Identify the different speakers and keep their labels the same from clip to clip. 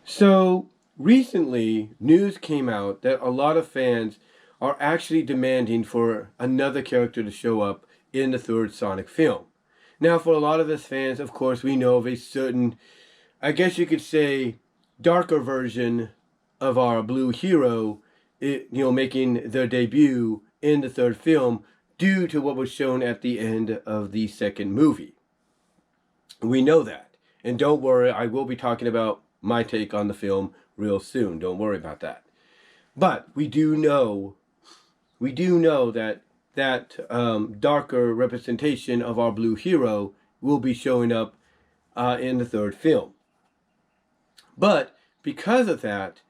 Speaker 1: So recently, news came out that a lot of fans are actually demanding for another character to show up in the third Sonic film. Now, for a lot of us fans, of course, we know of a certain, I guess you could say, darker version of our blue hero, making their debut in the third film due to what was shown at the end of the second movie. We know that. And don't worry, I will be talking about my take on the film real soon. Don't worry about that. But we do know that darker representation of our blue hero will be showing up in the third film. But because of that,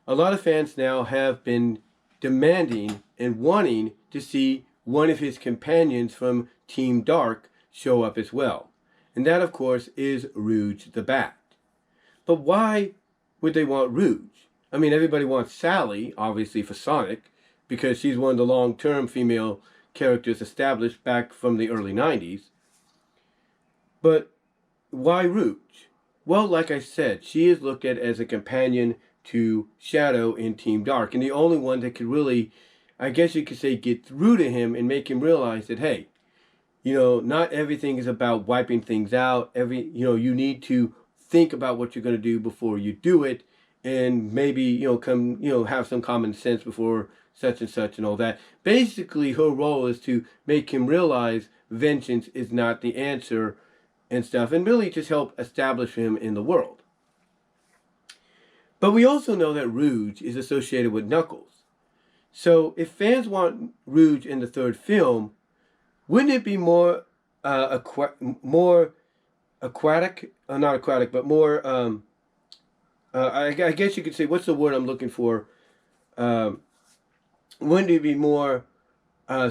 Speaker 1: a lot of fans now have been demanding and wanting to see one of his companions from Team Dark show up as well. And that, of course, is Rouge the Bat. But why would they want Rouge? I mean, everybody wants Sally, obviously, for Sonic, because she's one of the long-term female characters established back from the early 90s. But why Rouge? Well, like I said, she is looked at as a companion to Shadow in Team Dark, and the only one that could really, I guess you could say, get through to him and make him realize that, hey, not everything is about wiping things out. You need to think about what you're going to do before you do it, and maybe, have some common sense before such and such and all that. Basically, her role is to make him realize vengeance is not the answer and stuff, and really just help establish him in the world. But we also know that Rouge is associated with Knuckles. So if fans want Rouge in the third film, wouldn't it be more more aquatic? Not aquatic, but more. I guess you could say, what's the word I'm looking for? Wouldn't it be more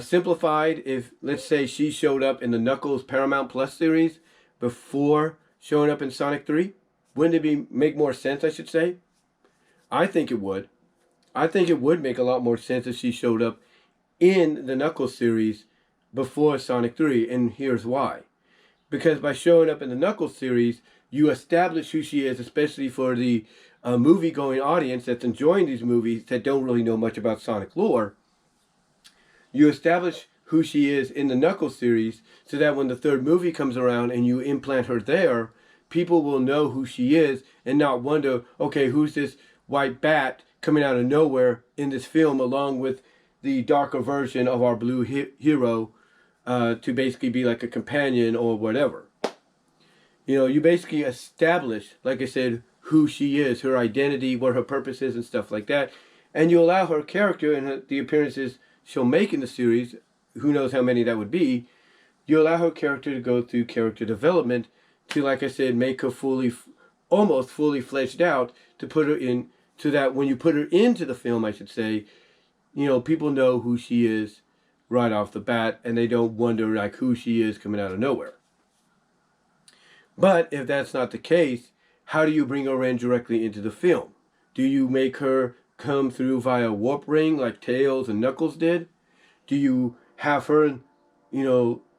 Speaker 1: simplified if, let's say, she showed up in the Knuckles Paramount Plus series before showing up in Sonic 3? Wouldn't it make more sense, I should say? I think it would. I think it would make a lot more sense if she showed up in the Knuckles series before Sonic 3, and here's why. Because by showing up in the Knuckles series, you establish who she is, especially for the movie-going audience that's enjoying these movies that don't really know much about Sonic lore. You establish who she is in the Knuckles series so that when the third movie comes around and you implant her there, people will know who she is and not wonder, okay, who's this white bat coming out of nowhere in this film along with the darker version of our blue hero to basically be like a companion or whatever. You basically establish, like I said, who she is, her identity, what her purpose is, and stuff like that. And you allow her character and the appearances she'll make in the series, who knows how many that would be, you allow her character to go through character development to, like I said, make her almost fully fleshed out to put her in, so that when you put her into the film, I should say, people know who she is right off the bat, and they don't wonder like who she is coming out of nowhere. But if that's not the case, how do you bring her in directly into the film? Do you make her come through via warp ring like Tails and Knuckles did? Do you have her,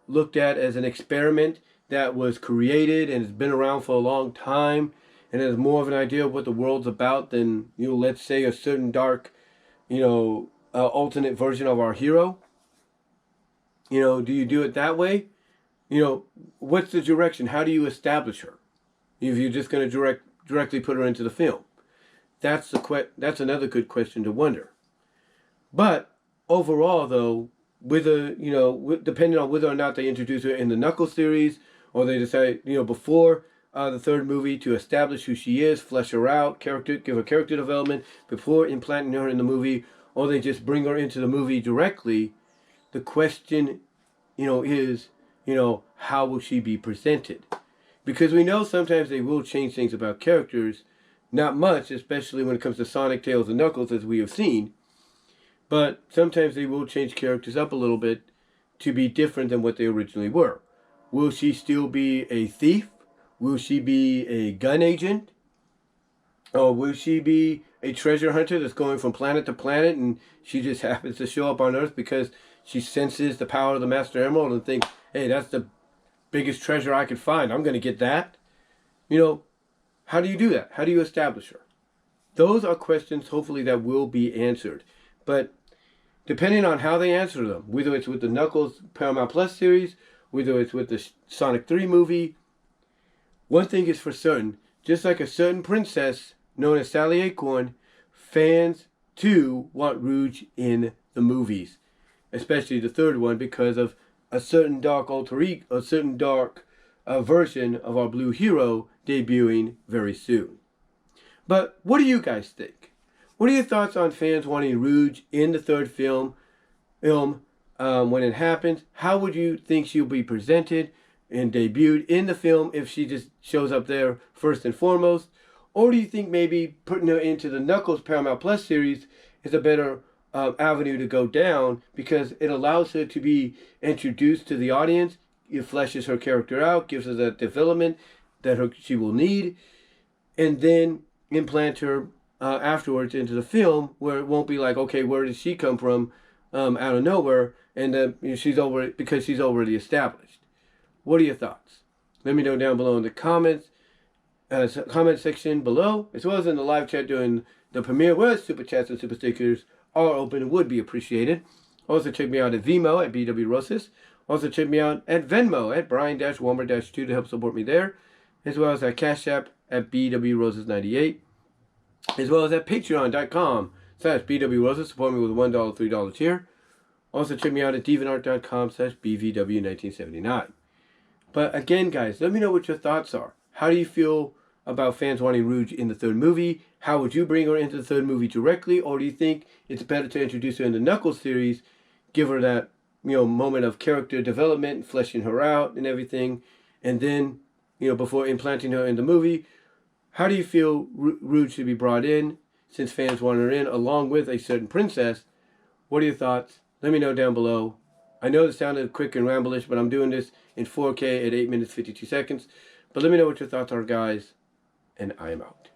Speaker 1: looked at as an experiment that was created and has been around for a long time and has more of an idea of what the world's about than, let's say a certain dark, alternate version of our hero? Do you do it that way? What's the direction? How do you establish her? If you're just going to directly put her into the film, that's another good question to wonder. But overall, though, depending on whether or not they introduce her in the Knuckles series, or they decide, before the third movie to establish who she is, flesh her out, give her character development before implanting her in the movie, or they just bring her into the movie directly, the question, is, how will she be presented? Because we know sometimes they will change things about characters, not much, especially when it comes to Sonic, Tails, and Knuckles, as we have seen. But sometimes they will change characters up a little bit to be different than what they originally were. Will she still be a thief? Will she be a gun agent? Or will she be a treasure hunter that's going from planet to planet and she just happens to show up on Earth because she senses the power of the Master Emerald and thinks, hey, that's the biggest treasure I could find. I'm going to get that. How do you do that? How do you establish her? Those are questions, hopefully, that will be answered. But depending on how they answer them, whether it's with the Knuckles Paramount Plus series, whether it's with the Sonic 3 movie, one thing is for certain, just like a certain princess known as Sally Acorn, fans too want Rouge in the movies, especially the third one, because of a certain dark version of our blue hero debuting very soon. But what do you guys think? What are your thoughts on fans wanting Rouge in the third film when it happens? How would you think she'll be presented and debuted in the film if she just shows up there first and foremost? Or do you think maybe putting her into the Knuckles Paramount Plus series is a better avenue to go down, because it allows her to be introduced to the audience, it fleshes her character out, gives her that development that she will need, and then implant her afterwards into the film, where it won't be like, okay, where did she come from out of nowhere, and she's already established. What are your thoughts? Let me know down below in the comment section below, as well as in the live chat during the premiere, where super chats and super stickers are open and would be appreciated. Also check me out at VENMO at BW Roses. Also check me out at VENMO at Brian-Walmer-2 to help support me there, as well as at Cash App at BW Roses 98, as well as at patreon.com/BW Roses. Support me with $1, $3 tier. Also check me out at deviantart.com/BVW1979. But again, guys, let me know what your thoughts are. How do you feel about fans wanting Rouge in the third movie? How would you bring her into the third movie directly? Or do you think it's better to introduce her in the Knuckles series, give her that moment of character development, fleshing her out and everything, and then before implanting her in the movie? How do you feel Rouge should be brought in, since fans want her in along with a certain princess? What are your thoughts? Let me know down below. I know this sounded quick and ramblish, but I'm doing this in 4K at 8 minutes 52 seconds. But let me know what your thoughts are, guys, and I am out.